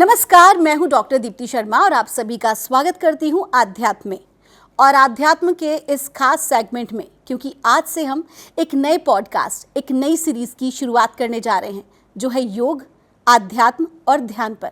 नमस्कार, मैं हूं डॉक्टर दीप्ति शर्मा और आप सभी का स्वागत करती हूं आध्यात्म में। और आध्यात्म के इस खास सेगमेंट में, क्योंकि आज से हम एक नए पॉडकास्ट, एक नई सीरीज की शुरुआत करने जा रहे हैं जो है योग, आध्यात्म और ध्यान पर।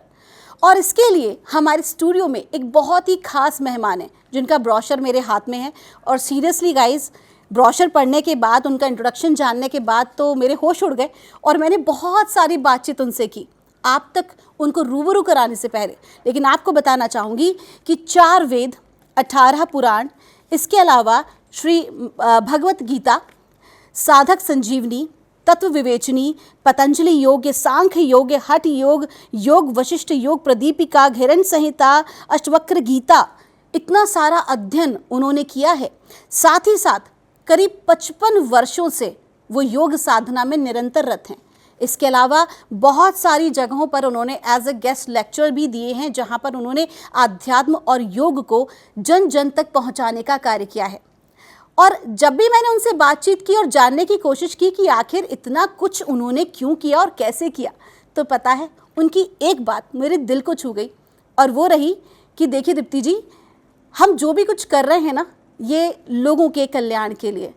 और इसके लिए हमारे स्टूडियो में एक बहुत ही खास मेहमान है जिनका ब्रोशर मेरे हाथ में है। और सीरियसली गाइज, ब्रोशर पढ़ने के बाद, उनका इंट्रोडक्शन जानने के बाद तो मेरे होश उड़ गए और मैंने बहुत सारी बातचीत उनसे की आप तक उनको रूबरू कराने से पहले। लेकिन आपको बताना चाहूँगी कि 4 वेद, 18 पुराण, इसके अलावा श्री भगवत गीता, साधक संजीवनी, तत्व विवेचनी, पतंजलि योग, सांख्य योग, हठ योग, योग वशिष्ठ योग, प्रदीपिका, घेरन संहिता, अष्टवक्र गीता, इतना सारा अध्ययन उन्होंने किया है। साथ ही साथ करीब 55 वर्षों से वो योग साधना में निरंतर रत हैं। इसके अलावा बहुत सारी जगहों पर उन्होंने एज अ गेस्ट लेक्चर भी दिए हैं जहां पर उन्होंने आध्यात्म और योग को जन जन तक पहुंचाने का कार्य किया है। और जब भी मैंने उनसे बातचीत की और जानने की कोशिश की कि आखिर इतना कुछ उन्होंने क्यों किया और कैसे किया, तो पता है उनकी एक बात मेरे दिल को छू गई और वो रही कि देखिए दीप्ति जी, हम जो भी कुछ कर रहे हैं ना, ये लोगों के कल्याण के लिए।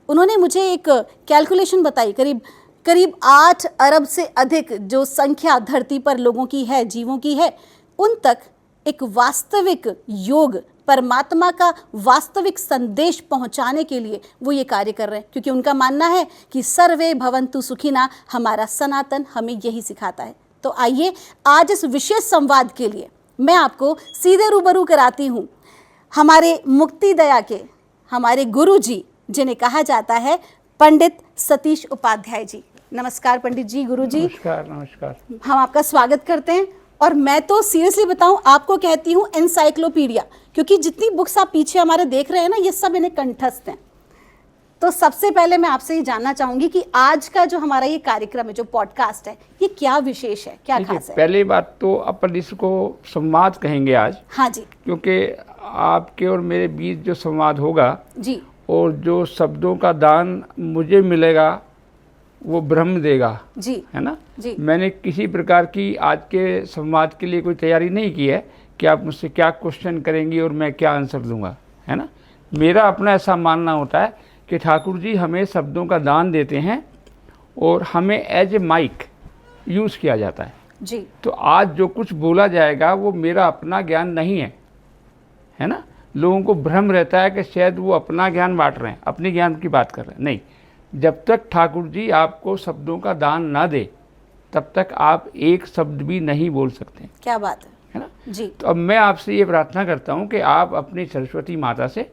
उन्होंने मुझे एक कैलकुलेशन बताई, करीब 8 अरब से अधिक जो संख्या धरती पर लोगों की है, जीवों की है, उन तक एक वास्तविक योग, परमात्मा का वास्तविक संदेश पहुंचाने के लिए वो ये कार्य कर रहे हैं। क्योंकि उनका मानना है कि सर्वे भवन्तु सुखिना, हमारा सनातन हमें यही सिखाता है। तो आइए आज इस विशेष संवाद के लिए मैं आपको सीधे रूबरू कराती हूँ हमारे मुक्ति दया के हमारे गुरु जी, जिन्हें कहा जाता है पंडित सतीश उपाध्याय जी। नमस्कार पंडित जी, गुरु जी। नमस्कार। हम आपका स्वागत करते हैं। और मैं तो सीरियसली बताऊं, आपको कहती हूं एनसाइक्लोपीडिया, क्योंकि जितनी बुक्स आप पीछे हमारे देख रहे हैं ना, ये सब इन्हें कंठस्थ हैं। तो सबसे पहले मैं आपसे ये जानना चाहूंगी कि आज का जो हमारा ये कार्यक्रम है, जो पॉडकास्ट है, ये क्या विशेष है, क्या खास है? पहली बात तो अपन इसको संवाद कहेंगे आज। हाँ जी। क्योंकि आपके और मेरे बीच जो संवाद होगा जी, और जो शब्दों का दान मुझे मिलेगा वो ब्रह्म देगा जी, है ना जी। मैंने किसी प्रकार की आज के संवाद के लिए कोई तैयारी नहीं की है कि आप मुझसे क्या क्वेश्चन करेंगी और मैं क्या आंसर दूंगा, है ना। मेरा अपना ऐसा मानना होता है कि ठाकुर जी हमें शब्दों का दान देते हैं और हमें एज ए माइक यूज़ किया जाता है जी। तो आज जो कुछ बोला जाएगा वो मेरा अपना ज्ञान नहीं है ना। लोगों को भ्रम रहता है कि शायद वो अपना ज्ञान बांट रहे हैं, अपने ज्ञान की बात कर रहे हैं। नहीं, जब तक ठाकुर जी आपको शब्दों का दान ना दे तब तक आप एक शब्द भी नहीं बोल सकते। क्या बात है ना जी। तो अब मैं आपसे ये प्रार्थना करता हूँ कि आप अपनी सरस्वती माता से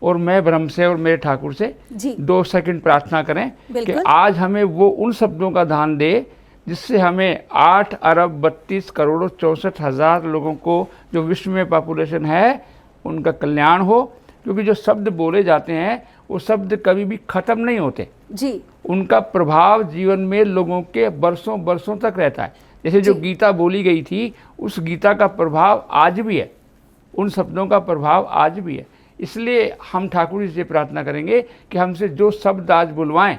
और मैं ब्रह्म से और मेरे ठाकुर से 2 सेकंड प्रार्थना करें कि आज हमें वो उन शब्दों का दान दे जिससे हमें 8 अरब 32 करोड़ 64 हज़ार लोगों को, जो विश्व में पॉपुलेशन है, उनका कल्याण हो। क्योंकि जो शब्द बोले जाते हैं वो शब्द कभी भी ख़त्म नहीं होते जी। उनका प्रभाव जीवन में लोगों के बरसों बरसों तक रहता है। जैसे जो गीता बोली गई थी, उस गीता का प्रभाव आज भी है, उन शब्दों का प्रभाव आज भी है। इसलिए हम ठाकुर जी से प्रार्थना करेंगे कि हमसे जो शब्द आज बुलवाएं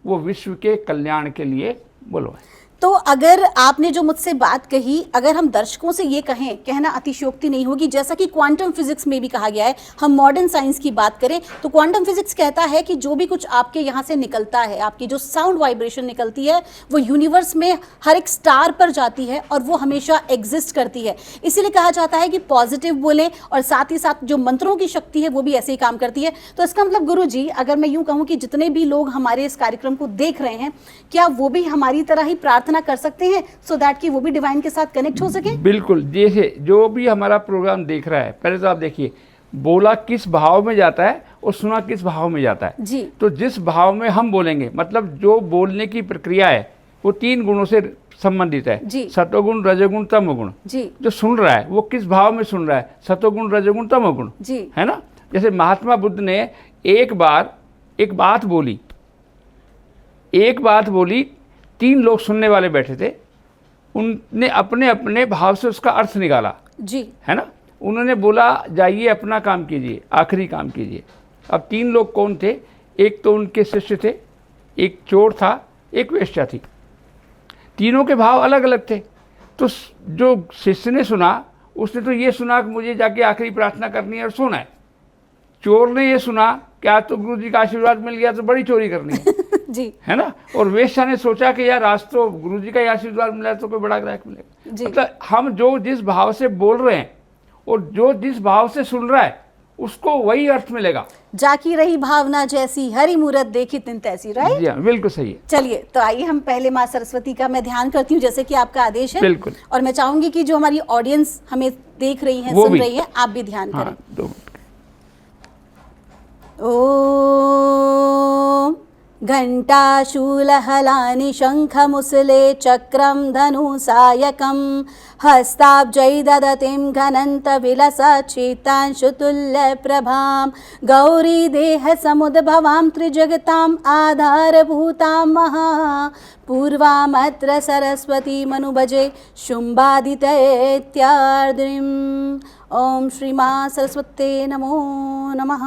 वो विश्व के कल्याण के लिए बुलवाएं। तो अगर आपने जो मुझसे बात कही, अगर हम दर्शकों से ये कहें, कहना अतिशयोक्ति नहीं होगी, जैसा कि क्वांटम फिजिक्स में भी कहा गया है, हम मॉडर्न साइंस की बात करें तो क्वांटम फिजिक्स कहता है कि जो भी कुछ आपके यहाँ से निकलता है, आपकी जो साउंड वाइब्रेशन निकलती है, वो यूनिवर्स में हर एक स्टार पर जाती है और वो हमेशा एग्जिस्ट करती है। इसीलिए कहा जाता है कि पॉजिटिव बोलें और साथ ही साथ जो मंत्रों की शक्ति है वो भी ऐसे ही काम करती है। तो इसका मतलब गुरु जी, अगर मैं यूँ कहूँ कि जितने भी लोग हमारे इस कार्यक्रम को देख रहे हैं, क्या वो भी हमारी तरह ही प्रार्थना कर सकते हैं सो दैट कि वो भी डिवाइन के साथ कनेक्ट हो सके? बिल्कुल। जैसे जो भी हमारा प्रोग्राम देख रहा है, पहले तो आप देखिए बोला किस भाव में जाता है और सुना किस भाव में जाता है जी। तो जिस भाव में हम बोलेंगे, मतलब जो बोलने की प्रक्रिया है वो 3 गुणों से संबंधित है, सतोगुण, रजोगुण, तमोगुण जी। जो सुन रहा है वो किस भाव में सुन रहा है, सतोगुण, रजोगुण, तमोगुण जी, है ना। जैसे महात्मा बुद्ध ने एक बार एक बात बोली, 3 लोग सुनने वाले बैठे थे, उनने अपने अपने भाव से उसका अर्थ निकाला जी, है ना। उन्होंने बोला जाइए अपना काम कीजिए, आखिरी काम कीजिए। अब 3 लोग कौन थे? एक तो उनके शिष्य थे, एक चोर था, एक वेश्या थी। तीनों के भाव अलग अलग थे। तो जो शिष्य ने सुना उसने तो ये सुना कि मुझे जाके आखिरी प्रार्थना करनी है और सोना है। चोर ने ये सुना कि आज तो गुरु जी का आशीर्वाद मिल गया तो बड़ी चोरी करनी है जी, है ना। और वेश्या ने सोचा कि यार आज तो गुरु जी का ही आशीर्वाद मिला तो कोई बड़ा ग्राहक मिलेगा। मतलब हम जो जिस भाव से बोल रहे हैं और जो जिस भाव से सुन रहा है उसको वही अर्थ मिलेगा। जाकी रही भावना जैसी, हरि मूरत देखी तिन तैसी, राइट? जी हाँ, बिल्कुल सही है। चलिए, तो आइए हम पहले माँ सरस्वती का मैं ध्यान करती हूँ जैसे कि आपका आदेश है। बिल्कुल। और मैं चाहूंगी कि जो हमारी ऑडियंस हमें देख रही है, सुन रही है, आप भी ध्यान करें। ओम घंटाशूलहलानि शंखमुसले चक्रं धनुसायकं हस्ताब्जै ददतिं घनन्तविलसच्चित्तांशुतुल्यप्रभां गौरी देहसमुद्भवां त्रिजगताम् आधारभूतां महा पूर्वामत्र सरस्वतीमनुभजे शुम्भादितैत्यार्द्रीम्। ओम श्री माँ सरस्वती नमो नमः।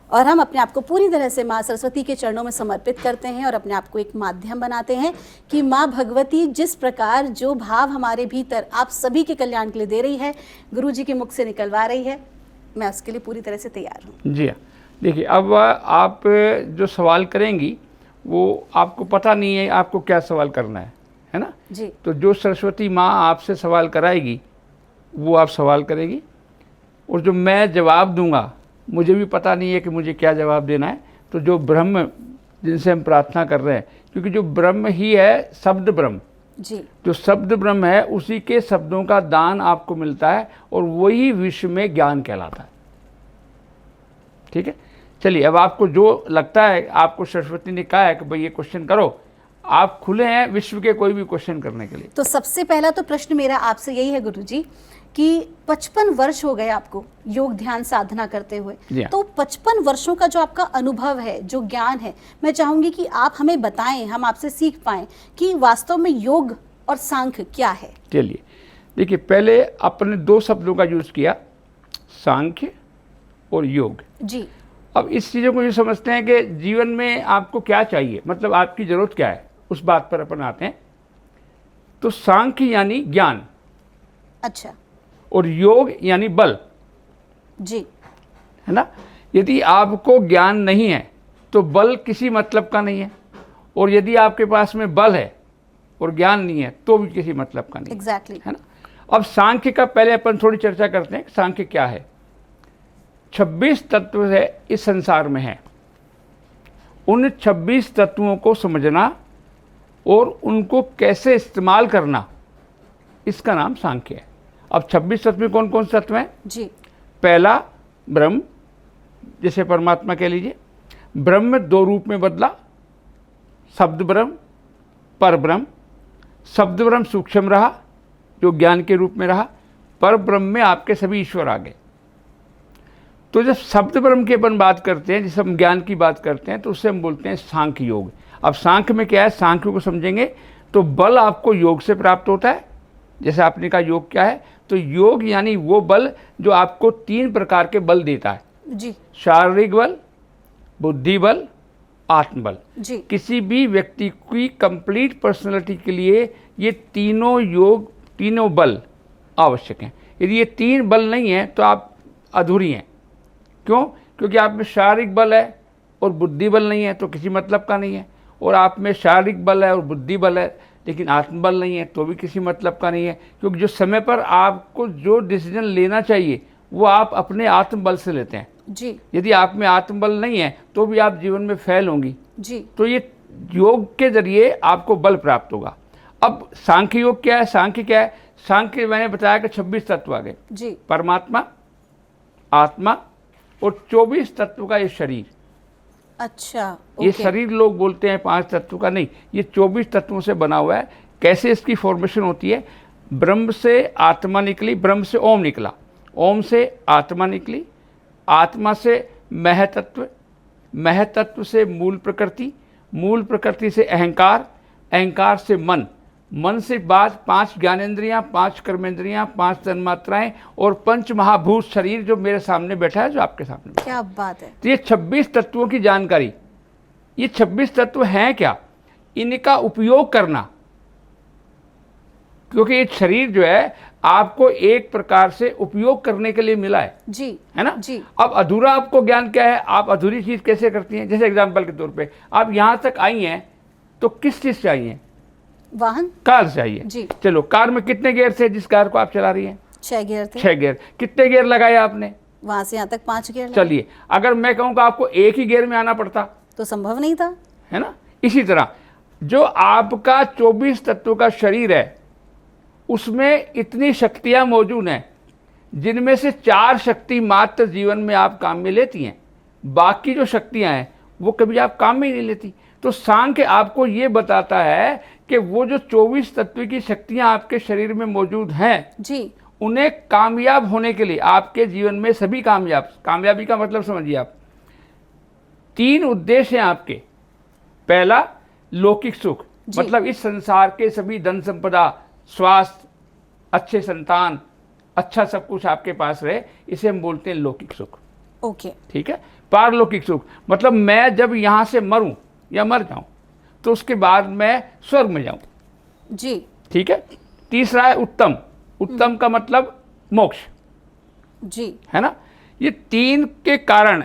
और हम अपने आप को पूरी तरह से माँ सरस्वती के चरणों में समर्पित करते हैं और अपने आप को एक माध्यम बनाते हैं कि माँ भगवती जिस प्रकार जो भाव हमारे भीतर आप सभी के कल्याण के लिए दे रही है, गुरु जी के मुख से निकलवा रही है, मैं उसके लिए पूरी तरह से तैयार हूँ। जी हाँ, देखिए अब आप जो सवाल करेंगी वो आपको पता नहीं है आपको क्या सवाल करना है ना जी। तो जो सरस्वती माँ आपसे सवाल कराएगी वो आप सवाल करेगी और जो मैं जवाब दूंगा मुझे भी पता नहीं है कि मुझे क्या जवाब देना है। तो जो ब्रह्म जिनसे हम प्रार्थना कर रहे हैं, क्योंकि जो ब्रह्म ही है शब्द ब्रह्म जी, जो शब्द ब्रह्म है उसी के शब्दों का दान आपको मिलता है और वही विश्व में ज्ञान कहलाता है। ठीक है, चलिए अब आपको जो लगता है, आपको सरस्वती ने कहा है कि भाई ये क्वेश्चन करो, आप खुले हैं विश्व के कोई भी क्वेश्चन करने के लिए। तो सबसे पहला तो प्रश्न मेरा आपसे यही है गुरुजी कि 55 वर्ष हो गए आपको योग ध्यान साधना करते हुए, तो 55 वर्षों का जो आपका अनुभव है, जो ज्ञान है, मैं चाहूंगी कि आप हमें बताएं, हम आपसे सीख पाएं कि वास्तव में योग और सांख्य क्या है। चलिए देखिए, पहले आपने दो शब्दों का यूज किया, सांख्य और योग जी। अब इस चीज़ों को ये समझते हैं कि जीवन में आपको क्या चाहिए, मतलब आपकी ज़रूरत क्या है, उस बात पर अपन आते हैं। तो सांख्य यानी ज्ञान, अच्छा, और योग यानी बल जी, है ना। यदि आपको ज्ञान नहीं है तो बल किसी मतलब का नहीं है, और यदि आपके पास में बल है और ज्ञान नहीं है तो भी किसी मतलब का नहीं एग्जैक्टली है ना। अब सांख्य का पहले अपन थोड़ी चर्चा करते हैं, सांख्य क्या है। 26 तत्व है इस संसार में है, उन 26 तत्वों को समझना और उनको कैसे इस्तेमाल करना, इसका नाम सांख्य है। अब 26 तत्व में कौन कौन से तत्व हैं जी। पहला ब्रह्म, जैसे परमात्मा कह लीजिए, ब्रह्म दो रूप में बदला, शब्द ब्रह्म, पर ब्रह्म। शब्द ब्रह्म सूक्ष्म रहा जो ज्ञान के रूप में रहा, पर ब्रह्म में आपके सभी ईश्वर आ गए। तो जब शब्द ब्रह्म की अपन बात करते हैं, जिसे हम ज्ञान की बात करते हैं, तो उससे हम बोलते हैं सांख्य योग। अब सांख्य में क्या है, सांख्य को समझेंगे तो बल आपको योग से प्राप्त होता है। जैसे आपने कहा योग क्या है, तो योग यानी वो बल जो आपको 3 प्रकार के बल देता है जी। शारीरिक बल, बुद्धि बल, आत्मबल जी। किसी भी व्यक्ति की कंप्लीट पर्सनालिटी के लिए ये तीनों योग, तीनों बल आवश्यक हैं। यदि ये 3 बल नहीं है तो आप अधूरी हैं। क्यों? क्योंकि आप में शारीरिक बल है और बुद्धि बल नहीं है तो किसी मतलब का नहीं है, और आप में शारीरिक बल है और बुद्धि बल है लेकिन आत्मबल नहीं है तो भी किसी मतलब का नहीं है। क्योंकि जो समय पर आपको जो डिसीजन लेना चाहिए वो आप अपने आत्मबल से लेते हैं जी। यदि आप में आत्मबल नहीं है तो भी आप जीवन में फेल होंगी जी। तो ये योग के जरिए आपको बल प्राप्त होगा। अब सांख्य योग क्या है? सांख्य क्या है? सांख्य मैंने बताया कि 26 तत्व आ गए जी। परमात्मा, आत्मा और 24 तत्व का ये शरीर। अच्छा, ये शरीर लोग बोलते हैं 5 तत्व का, नहीं, ये 24 तत्वों से बना हुआ है। कैसे इसकी फॉर्मेशन होती है? ब्रह्म से आत्मा निकली, ब्रह्म से ओम निकला, ओम से आत्मा निकली, आत्मा से महतत्व, महतत्व से मूल प्रकृति, मूल प्रकृति से अहंकार, अहंकार से मन, मन से बाद 5 ज्ञानेंद्रियां, 5 कर्मेंद्रियां, 5 तन्मात्राएं और 5 महाभूत शरीर जो मेरे सामने बैठा है, जो आपके सामने बैठा है। क्या बात है। तो ये 26 तत्वों की जानकारी, ये 26 तत्व हैं क्या, इनका उपयोग करना, क्योंकि ये शरीर जो है आपको एक प्रकार से उपयोग करने के लिए मिला है जी, है ना जी। अब अधूरा आपको ज्ञान क्या है, आप अधूरी चीज कैसे करती हैं? जैसे एग्जांपल के तौर पे आप यहां तक आई हैं तो किस चीज से आई हैं? वाहन, कार से आई है जी। चलो, कार में कितने गियर थे जिस कार को आप चला रही हैं? 6 गियर थे। 6 गियर। कितने गियर लगाए आपने? वहां से यहाँ तक 5 गियर। चलिए, अगर मैं कहूँ कि आपको एक ही गियर में आना पड़ता तो संभव नहीं था, है ना। इसी तरह जो आपका 24 तत्वों का शरीर है उसमें इतनी शक्तियां मौजूद हैं जिनमें से 4 शक्ति मात्र जीवन में आप काम में लेती हैं, बाकी जो शक्तियां हैं वो कभी आप काम में ही नहीं लेती। तो सांख्य आपको ये बताता है कि वो जो 24 तत्व की शक्तियां आपके शरीर में मौजूद हैं जी, उन्हें कामयाब होने के लिए आपके जीवन में सभी कामयाबी का मतलब समझिए आप, 3 उद्देश्य हैं आपके। पहला लौकिक सुख, मतलब इस संसार के सभी धन संपदा, स्वास्थ्य, अच्छे संतान, अच्छा सब कुछ आपके पास रहे, इसे हम बोलते हैं लौकिक सुख। ओके, ठीक है। पारलौकिक सुख मतलब मैं जब यहां से मरूं या मर जाऊं तो उसके बाद मैं स्वर्ग में जाऊं जी, ठीक है। तीसरा है उत्तम, उत्तम का मतलब मोक्ष जी, है ना। ये 3 के कारण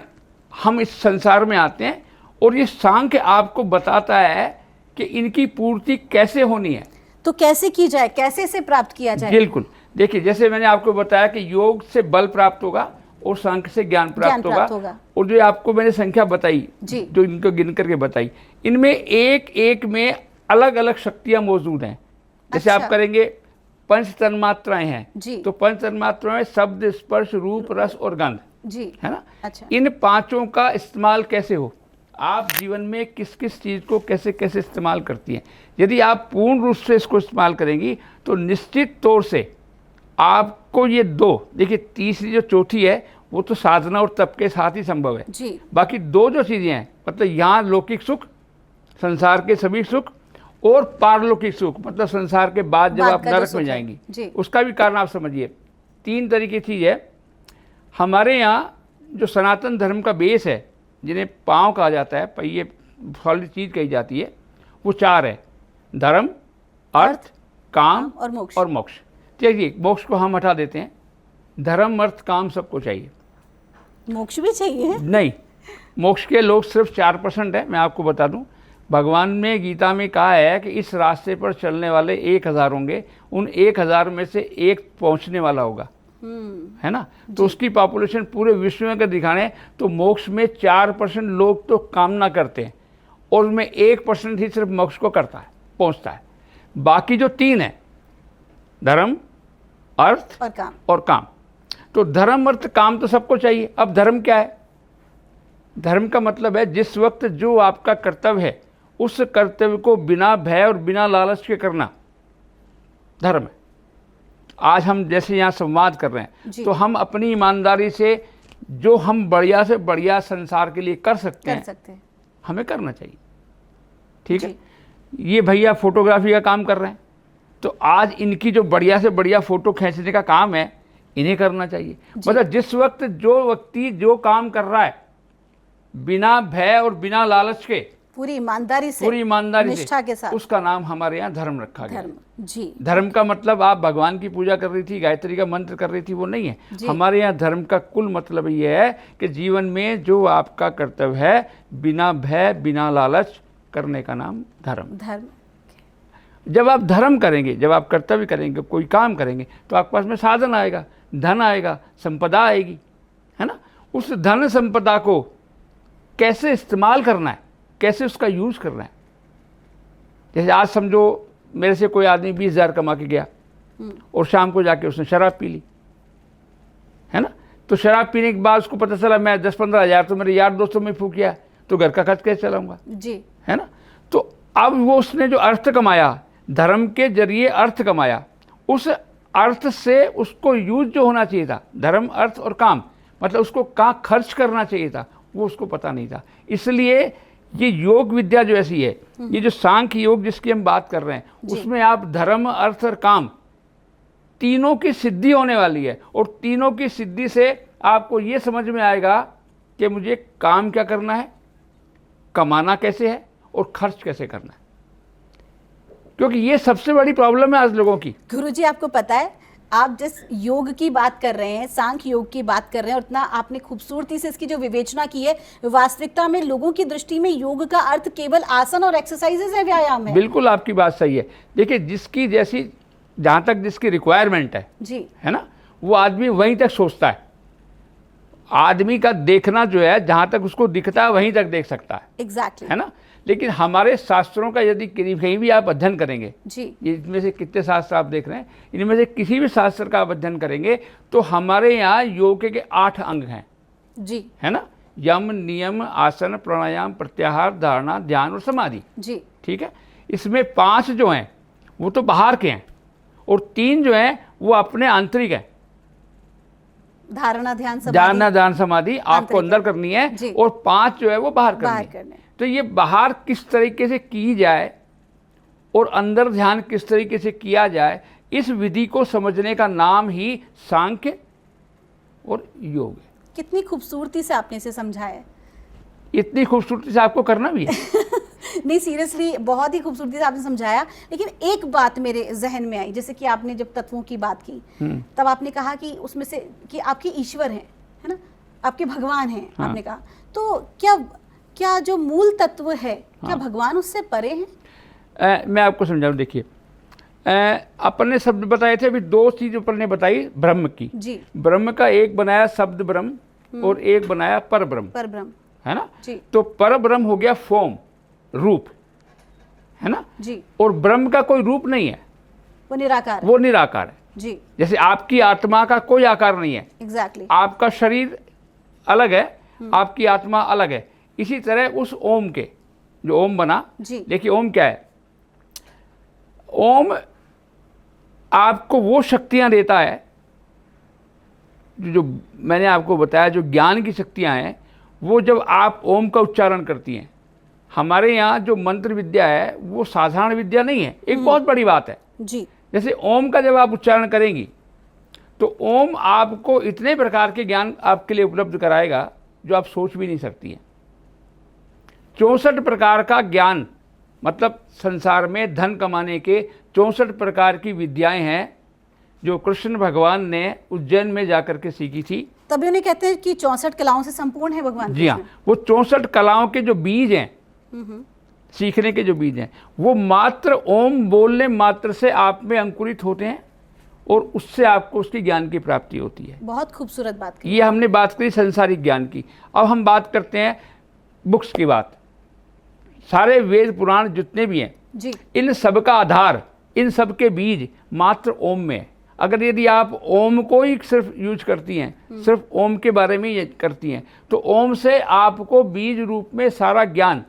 हम इस संसार में आते हैं और ये सांख्य आपको बताता है कि इनकी पूर्ति कैसे होनी है। तो कैसे की जाए, कैसे से प्राप्त किया जाए? बिल्कुल, देखिए जैसे मैंने आपको बताया कि योग से बल प्राप्त होगा और सांख्य से ज्ञान प्राप्त होगा। और जो आपको मैंने संख्या बताई, जो इनको गिन करके बताई, इनमें एक एक में अलग अलग शक्तियां मौजूद हैं। जैसे आप करेंगे पंच तन्मात्राएं हैं तो पंच तन्मात्राएं शब्द, स्पर्श, रूप, रस और गंध जी, है ना। अच्छा, इन 5 का इस्तेमाल कैसे हो, आप जीवन में किस किस चीज़ को कैसे कैसे इस्तेमाल करती हैं। यदि आप पूर्ण रूप से इसको इस्तेमाल करेंगी तो निश्चित तौर से आपको ये 2, देखिए तीसरी जो चौथी है वो तो साधना और तप के साथ ही संभव है जी। बाकी 2 जो चीज़ें हैं, मतलब यहाँ लौकिक सुख, संसार के सभी सुख, और पारलौकिक सुख मतलब संसार के बाद जब आप नरक में जाएंगी, उसका भी कारण आप समझिए। 3 तरीके की चीज़ है। हमारे यहाँ जो सनातन धर्म का बेस है, जिन्हें पाँव कहा जाता है, पहिए सॉलिड चीज़ कही जाती है, वो 4 है, धर्म, अर्थ, काम और मोक्ष। देखिए मोक्ष को हम हटा देते हैं, धर्म, अर्थ, काम सबको चाहिए, मोक्ष भी चाहिए? नहीं, मोक्ष के लोग सिर्फ 4% है। मैं आपको बता दूं, भगवान ने गीता में कहा है कि इस रास्ते पर चलने वाले 1000 होंगे, उन 1000 में से एक पहुंचने वाला होगा, है ना। तो उसकी पॉपुलेशन पूरे विश्व में अगर दिखाने तो मोक्ष में 4% लोग तो कामना करते हैं और उसमें 1% ही सिर्फ मोक्ष को करता है, पहुंचता है। बाकी जो 3 है, धर्म, अर्थ और काम। तो धर्म, अर्थ, काम तो सबको चाहिए। अब धर्म क्या है? धर्म का मतलब है जिस वक्त जो आपका कर्तव्य है उस कर्तव्य को बिना भय और बिना लालच के करना धर्म है। आज हम जैसे यहाँ संवाद कर रहे हैं तो हम अपनी ईमानदारी से जो हम बढ़िया से बढ़िया संसार के लिए कर सकते हैं हमें करना चाहिए, ठीक है। ये भैया फोटोग्राफी का काम कर रहे हैं तो आज इनकी जो बढ़िया से बढ़िया फोटो खींचने का काम है इन्हें करना चाहिए। मतलब जिस वक्त जो व्यक्ति जो काम कर रहा है बिना भय और बिना लालच के, पूरी ईमानदारी से, निष्ठा के साथ, उसका नाम हमारे यहाँ धर्म रखा गया। जी। धर्म का मतलब आप भगवान की पूजा कर रही थी, गायत्री का मंत्र कर रही थी, वो नहीं है। हमारे यहाँ धर्म का कुल मतलब ये है कि जीवन में जो आपका कर्तव्य है बिना भय बिना लालच करने का नाम धर्म। जब आप धर्म करेंगे, जब आप कर्तव्य करेंगे, कोई काम करेंगे तो आपके पास में साधन आएगा, धन आएगा, संपदा आएगी, है ना। उस धन संपदा को कैसे इस्तेमाल करना है, कैसे उसका यूज़ करना है। जैसे आज समझो मेरे से कोई आदमी 20,000 कमा के गया और शाम को जाके उसने शराब पी ली, है ना। तो शराब पीने के बाद उसको पता चला मैं 10-15 हज़ार तो मेरे यार दोस्तों में फूक किया, तो घर का खर्च कैसे चलाऊंगा जी, है ना। तो अब वो उसने जो अर्थ कमाया, धर्म के जरिए अर्थ कमाया, उस अर्थ से उसको यूज जो होना चाहिए था, धर्म, अर्थ और काम, मतलब उसको कहाँ खर्च करना चाहिए था, वो उसको पता नहीं था। इसलिए ये योग विद्या जो ऐसी है, ये जो सांख्य योग जिसकी हम बात कर रहे हैं, उसमें आप धर्म, अर्थ और काम तीनों की सिद्धि होने वाली है। और तीनों की सिद्धि से आपको ये समझ में आएगा कि मुझे काम क्या करना है, कमाना कैसे है और खर्च कैसे करना है। क्योंकि ये सबसे बड़ी प्रॉब्लम है आज लोगों की। गुरुजी, आपको पता है, आप जिस योग की बात कर रहे हैं, सांख्य योग की बात कर रहे हैं, और इतना आपने खूबसूरती से इसकी जो विवेचना की है, वास्तविकता में लोगों की दृष्टि में योग का अर्थ केवल आसन और एक्सरसाइजेज है, व्यायाम है। बिल्कुल आपकी बात सही है। देखिए, जिसकी जैसी जहाँ तक जिसकी रिक्वायरमेंट है जी, है ना, वो आदमी वहीं तक सोचता है। आदमी का देखना जो है, जहाँ तक उसको दिखता है वहीं तक देख सकता है। एग्जैक्टली है ना। लेकिन हमारे शास्त्रों का यदि कहीं भी आप अध्ययन करेंगे जी, इनमें से कितने शास्त्र आप देख रहे हैं, इनमें से किसी भी शास्त्र का आप अध्ययन करेंगे तो हमारे यहाँ योग के 8 अंग हैं जी, है ना। यम, नियम, आसन, प्राणायाम, प्रत्याहार, धारणा, ध्यान और समाधि। जी, ठीक है। इसमें 5 जो हैं वो तो बाहर के हैं और 3 जो हैं वो अपने आंतरिक हैं। धारणा, ध्यान समाधि आपको अंदर करनी है और 5 जो है वो बाहर करनी है। तो ये बाहर किस तरीके से की जाए और अंदर ध्यान किस तरीके से किया जाए, इस विधि को समझने का नाम ही सांख्य और योग है। कितनी खूबसूरती से आपने इसे समझाया है। इतनी खूबसूरती से आपको करना भी है। नहीं, सीरियसली बहुत ही खूबसूरती से आपने समझाया। लेकिन एक बात मेरे जहन में आई, जैसे कि आपने जब तत्वों की बात की तब आपने कहा कि उसमें से कि आपके ईश्वर हैं, है ना, आपके भगवान हैं। हाँ। आपने कहा तो क्या जो मूल तत्व है, क्या भगवान उससे परे हैं? मैं आपको समझाऊं। देखिए, अपने शब्द बताए थे, अभी 2 चीज ऊपर ने बताई ब्रह्म की जी। ब्रह्म का एक बनाया शब्द ब्रह्म और एक बनाया पर ब्रह्म, है ना जी। तो पर ब्रह्म हो गया फॉर्म, रूप, है ना जी। और ब्रह्म का कोई रूप नहीं है, वो निराकार है। वो निराकार है जी। जैसे आपकी आत्मा का कोई आकार नहीं है। एग्जैक्टली। आपका शरीर अलग है, आपकी आत्मा अलग है। इसी तरह उस ओम के जो ओम बना, देखिए ओम क्या है। ओम आपको वो शक्तियां देता है जो मैंने आपको बताया, जो ज्ञान की शक्तियां हैं, वो जब आप ओम का उच्चारण करती हैं। हमारे यहाँ जो मंत्र विद्या है वो साधारण विद्या नहीं है, एक बहुत बड़ी बात है जी। जैसे ओम का जब आप उच्चारण करेंगी तो ओम आपको इतने प्रकार के ज्ञान आपके लिए उपलब्ध कराएगा जो आप सोच भी नहीं सकती हैं। 64 प्रकार का ज्ञान, मतलब संसार में धन कमाने के 64 प्रकार की विद्याएं हैं जो कृष्ण भगवान ने उज्जैन में जाकर के सीखी थी। तभी उन्हें कहते हैं कि 64 कलाओं से संपूर्ण है भगवान। जी हाँ, वो 64 कलाओं के जो बीज हैं, सीखने के जो बीज हैं, वो मात्र ओम बोलने मात्र से आप में अंकुरित होते हैं और उससे आपको उसकी ज्ञान की प्राप्ति होती है। बहुत खूबसूरत बात की। ये हमने बात करी संसारिक ज्ञान की। अब हम बात करते हैं बुक्स की बात। सारे वेद पुराण जितने भी हैं जी, इन सब का आधार, इन सब के बीज मात्र ओम में है। अगर यदि आप ओम को ही सिर्फ यूज करती हैं, सिर्फ ओम के बारे में ही करती हैं, तो ओम से आपको बीज रूप में सारा ज्ञान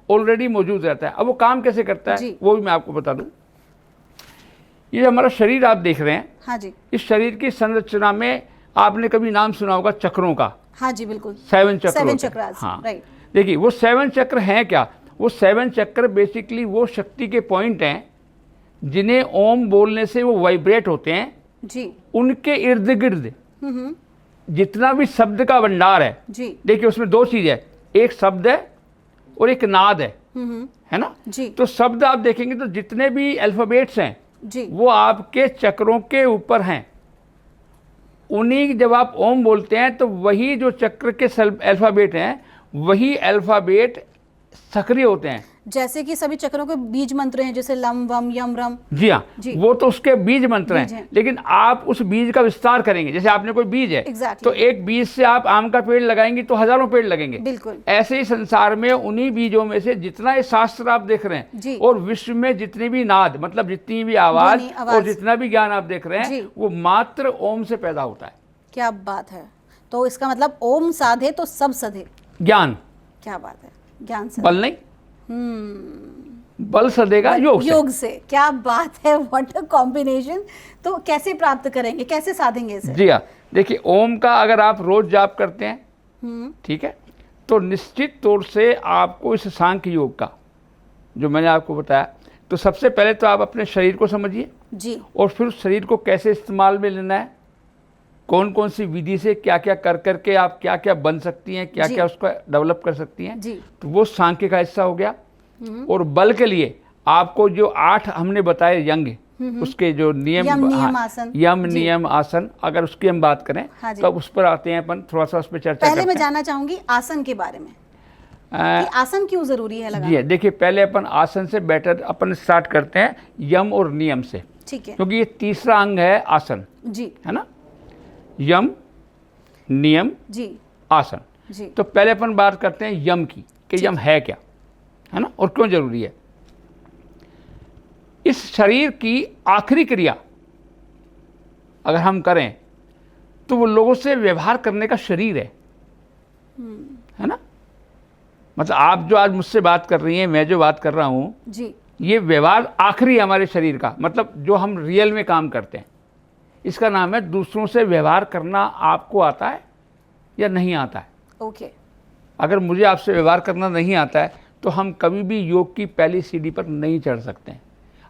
ऑलरेडी मौजूद रहता है। अब वो काम कैसे करता है वो भी मैं आपको बता दूं। ये हमारा शरीर आप देख रहे हैं। हाँ जी। इस शरीर की संरचना में आपने कभी नाम सुना होगा चक्रों का। हाँ जी, बिल्कुल। 7 चक्र। हाँ, राइट। देखिए वो 7 चक्र हैं क्या? वो 7 चक्र बेसिकली वो शक्ति के पॉइंट हैं जिन्हें ओम बोलने से वो वाइब्रेट होते हैं जी। उनके इर्द गिर्द जितना भी शब्द का भंडार है जी। देखिए उसमें 2 चीज है, एक शब्द है और एक नाद है ना जी। तो शब्द आप देखेंगे तो जितने भी अल्फाबेट्स हैं जी, वो आपके चक्रों के ऊपर हैं। उन्हीं जब आप ओम बोलते हैं तो वही जो चक्र के अल्फाबेट हैं वही अल्फाबेट सक्रिय होते हैं। जैसे कि सभी चक्रों के बीज मंत्र हैं, जैसे लम वम यम रम। जी हाँ, वो तो उसके बीज मंत्र हैं। लेकिन आप उस बीज का विस्तार करेंगे। जैसे आपने कोई बीज है तो एक बीज से आप आम का पेड़ लगाएंगे तो हजारों पेड़ लगेंगे। बिल्कुल। ऐसे ही संसार में उन्हीं बीजों में से जितना ये शास्त्र आप देख रहे हैं और विश्व में जितनी भी नाद, मतलब जितनी भी आवाज और जितना भी ज्ञान आप देख रहे हैं वो मात्र ओम से पैदा होता है। क्या बात है। तो इसका मतलब ओम साधे तो सब सधे। ज्ञान। क्या बात है। ज्ञान से, बल नहीं, बल सदेगा योग से। क्या बात है, व्हाट अ कॉम्बिनेशन। तो कैसे प्राप्त करेंगे, कैसे साधेंगे इसे? जी हाँ, देखिए ओम का अगर आप रोज जाप करते हैं ठीक है तो निश्चित तौर से आपको इस सांख्य योग का जो मैंने आपको बताया, तो सबसे पहले तो आप अपने शरीर को समझिए जी, और फिर उस शरीर को कैसे इस्तेमाल में लेना है, कौन कौन सी विधि से क्या क्या कर करके आप क्या क्या बन सकती हैं, क्या क्या उसको डेवलप कर सकती हैं। तो वो सांख्य का हिस्सा हो गया। और बल के लिए आपको जो 8 हमने बताए यंग उसके जो नियम, नियम आसन, यम नियम आसन, अगर उसकी हम बात करें तो उस पर आते हैं अपन, थोड़ा सा उस पर चर्चा पहले मैं जानना चाहूंगी आसन के बारे में कि आसन क्यों जरूरी है लगाना? जी देखिए, पहले अपन आसन से बेटर अपन स्टार्ट करते हैं यम और नियम से, ठीक है, क्योंकि ये तीसरा अंग है आसन जी, है ना, यम नियम जी, आसन जी। तो पहले अपन बात करते हैं यम की कि यम है क्या, है ना, और क्यों जरूरी है। इस शरीर की आखिरी क्रिया अगर हम करें तो वो लोगों से व्यवहार करने का शरीर है ना। मतलब आप जो आज मुझसे बात कर रही हैं, मैं जो बात कर रहा हूं जी, ये व्यवहार आखिरी हमारे शरीर का, मतलब जो हम रियल में काम करते हैं, इसका नाम है दूसरों से व्यवहार करना। आपको आता है या नहीं आता है? ओके। अगर मुझे आपसे व्यवहार करना नहीं आता है तो हम कभी भी योग की पहली सीढ़ी पर नहीं चढ़ सकते हैं।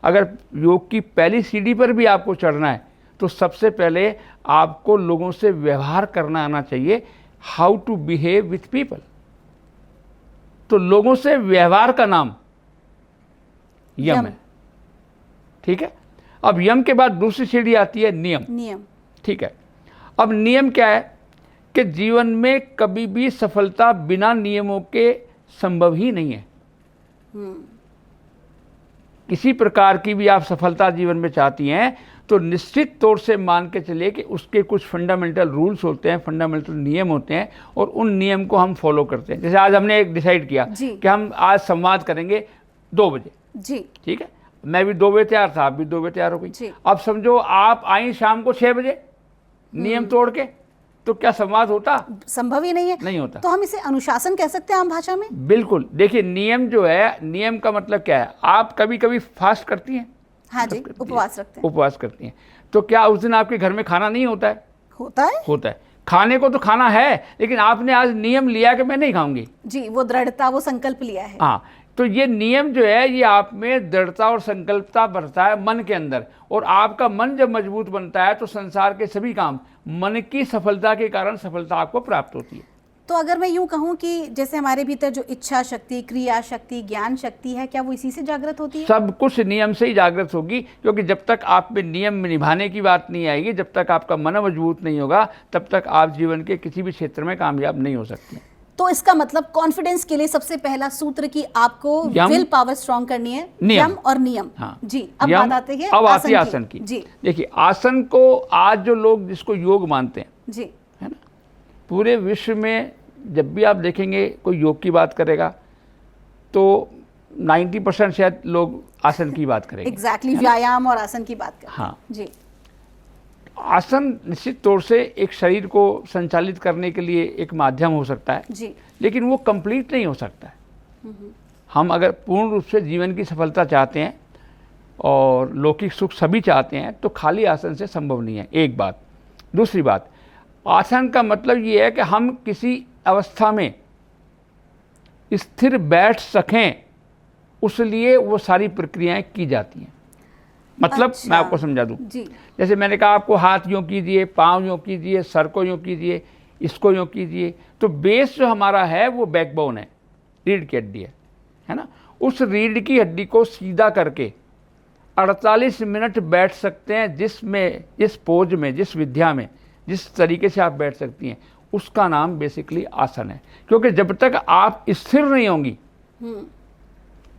अगर योग की पहली सीढ़ी पर भी आपको चढ़ना है तो सबसे पहले आपको लोगों से व्यवहार करना आना चाहिए, how to behave with people. तो लोगों से व्यवहार का नाम यम है, ठीक है। अब यम के बाद दूसरी सीढ़ी आती है नियम, नियम, ठीक है। अब नियम क्या है कि जीवन में कभी भी सफलता बिना नियमों के संभव ही नहीं है। किसी प्रकार की भी आप सफलता जीवन में चाहती हैं तो निश्चित तौर से मान के चलिए कि उसके कुछ फंडामेंटल रूल्स होते हैं, फंडामेंटल नियम होते हैं, और उन नियम को हम फॉलो करते हैं। जैसे आज हमने एक डिसाइड किया कि हम आज संवाद करेंगे 2 बजे, जी, ठीक है। मैं भी 2 बजे तैयार था, आप भी 2 बजे तैयार हो गई। अब समझो आप आई शाम को 6 बजे नियम तोड़ के, तो क्या संवाद होता? संभव ही नहीं है, नहीं होता। तो हम इसे अनुशासन कह सकते हैं आम भाषा में? बिल्कुल। देखिए, नियम जो है, नियम का मतलब क्या है? आप कभी कभी फास्ट करती हैं? हाँ जी, उपवास रखते हैं। उपवास करती हैं, तो क्या उस दिन आपके घर में खाना नहीं होता है? होता है, होता है। खाने को तो खाना है, लेकिन आपने आज नियम लिया कि मैं नहीं खाऊंगी। जी, वो दृढ़ता, वो संकल्प लिया है। हाँ, तो ये नियम जो है ये आप में दृढ़ता और संकल्पता बढ़ता है मन के अंदर, और आपका मन जब मजबूत बनता है तो संसार के सभी काम मन की सफलता के कारण सफलता आपको प्राप्त होती है। तो अगर मैं यूं कहूं कि जैसे हमारे भीतर जो इच्छा शक्ति, क्रिया शक्ति, ज्ञान शक्ति है, क्या वो इसी से जागृत होती है? सब कुछ नियम से ही जागृत होगी, क्योंकि जब तक आप में नियम निभाने की बात नहीं आएगी, जब तक आपका मन मजबूत नहीं होगा, तब तक आप जीवन के किसी भी क्षेत्र में कामयाब नहीं हो सकते। तो इसका मतलब कॉन्फिडेंस के लिए सबसे पहला सूत्र कि आपको विल पावर स्ट्रॉन्ग करनी है, यम और नियम। हाँ, जी। अब बात आती है आसन की। जी, देखिए, आसन को आज जो लोग जिसको योग मानते हैं, जी, है ना, पूरे विश्व में जब भी आप देखेंगे कोई योग की बात करेगा तो 90% शायद लोग आसन की बात करेंगे। एग्जैक्टली, व्यायाम और आसन की बात करें। हाँ जी। आसन निश्चित तौर से एक शरीर को संचालित करने के लिए एक माध्यम हो सकता है जी, लेकिन वो कंप्लीट नहीं हो सकता है। हम अगर पूर्ण रूप से जीवन की सफलता चाहते हैं और लौकिक सुख सभी चाहते हैं तो खाली आसन से संभव नहीं है, एक बात। दूसरी बात, आसन का मतलब ये है कि हम किसी अवस्था में स्थिर बैठ सकें, उस लिए वो सारी प्रक्रियाएं की जाती हैं। मतलब अच्छा, मैं आपको समझा दूं, जैसे मैंने कहा आपको हाथ यूँ कीजिए, पाँव यूँ कीजिए, सर को यूँ कीजिए, इसको यूँ कीजिए, तो बेस जो हमारा है वो बैकबोन है, रीढ़ की हड्डी है ना। उस रीढ़ की हड्डी को सीधा करके 48 मिनट बैठ सकते हैं, जिस पोज में, जिस विद्या में, जिस तरीके से आप बैठ सकती हैं, उसका नाम बेसिकली आसन है। क्योंकि जब तक आप स्थिर नहीं होंगी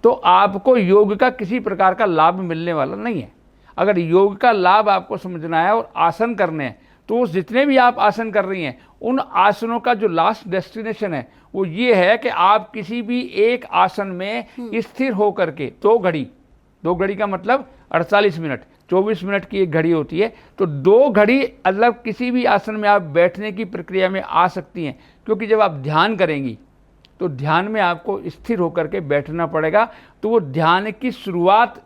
तो आपको योग का किसी प्रकार का लाभ मिलने वाला नहीं है। अगर योग का लाभ आपको समझना है और आसन करने हैं तो जितने भी आप आसन कर रही हैं, उन आसनों का जो लास्ट डेस्टिनेशन है वो ये है कि आप किसी भी एक आसन में स्थिर होकर के 2 घड़ी का मतलब 48 मिनट, 24 मिनट की एक घड़ी होती है, तो 2 घड़ी मतलब किसी भी आसन में आप बैठने की प्रक्रिया में आ सकती हैं। क्योंकि जब आप ध्यान करेंगी तो ध्यान में आपको स्थिर होकर के बैठना पड़ेगा, तो वो ध्यान की शुरुआत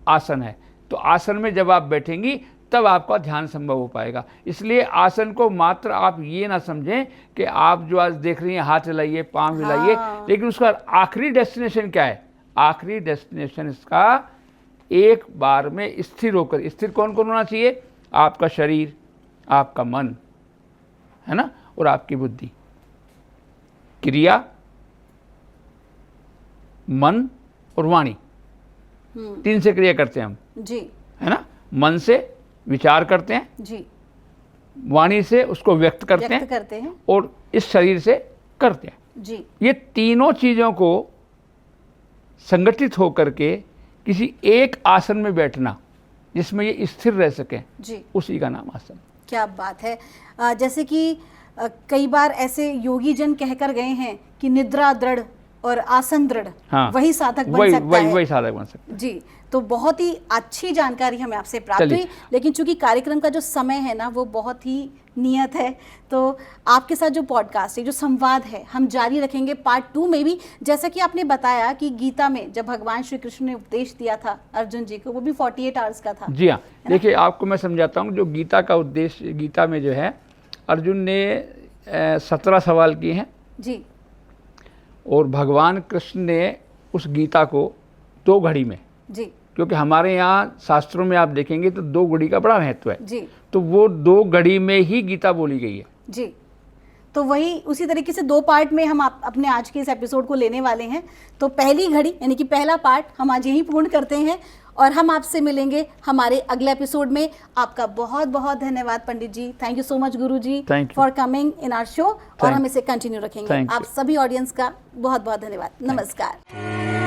आसन है। तो आसन में जब आप बैठेंगी तब आपका ध्यान संभव हो पाएगा। इसलिए आसन को मात्र आप ये ना समझें कि आप जो आज देख रही हैं हाथ हिलाइए, पाँव हिलाइए, लेकिन उसका आखिरी डेस्टिनेशन क्या है? आखिरी डेस्टिनेशन इसका एक बार में स्थिर होकर, स्थिर कौन कौन होना चाहिए? आपका शरीर, आपका मन, है ना, और आपकी बुद्धि। क्रिया, मन और वाणी, तीन से क्रिया करते हैं हम जी, है ना। मन से विचार करते हैं जी, वाणी से उसको व्यक्त करते हैं और इस शरीर से करते हैं जी। ये तीनों चीज़ों को संगठित होकर के किसी एक आसन में बैठना जिसमें ये स्थिर रह सके जी, उसी का नाम आसन। क्या बात है। जैसे कि कई बार ऐसे योगी जन कहकर गए हैं कि निद्रा दृढ़ और आसन दृढ़, हाँ, वही साधक बन सकता है। वही साधक बन सकता है जी। तो बहुत ही अच्छी जानकारी हमें आपसे प्राप्त हुई, लेकिन चूंकि कार्यक्रम का जो समय है ना वो बहुत ही नियत है, तो आपके साथ जो पॉडकास्ट है, जो संवाद है, हम जारी रखेंगे पार्ट 2 में भी। जैसा कि आपने बताया कि गीता में जब भगवान श्री कृष्ण ने उपदेश दिया था अर्जुन जी को, वो भी 48 आवर्स का था। जी हाँ, देखिए आपको मैं समझाता हूँ। जो गीता का उद्देश्य, गीता में जो है अर्जुन ने 17 सवाल किए हैं जी, और भगवान कृष्ण ने उस गीता को 2 घड़ी में, जी, क्योंकि हमारे यहाँ शास्त्रों में आप देखेंगे तो 2 घड़ी का बड़ा महत्व है जी, तो वो 2 घड़ी में ही गीता बोली गई है जी। तो वही उसी तरीके से 2 पार्ट में हम अपने आज के इस एपिसोड को लेने वाले हैं। तो पहली घड़ी यानी कि पहला पार्ट हम आज यहीं पूर्ण करते हैं और हम आपसे मिलेंगे हमारे अगले एपिसोड में। आपका बहुत बहुत धन्यवाद Pandit ji. Thank you so much Guru ji for coming in our show, और हम इसे कंटिन्यू रखेंगे। आप सभी ऑडियंस का बहुत बहुत धन्यवाद। नमस्कार।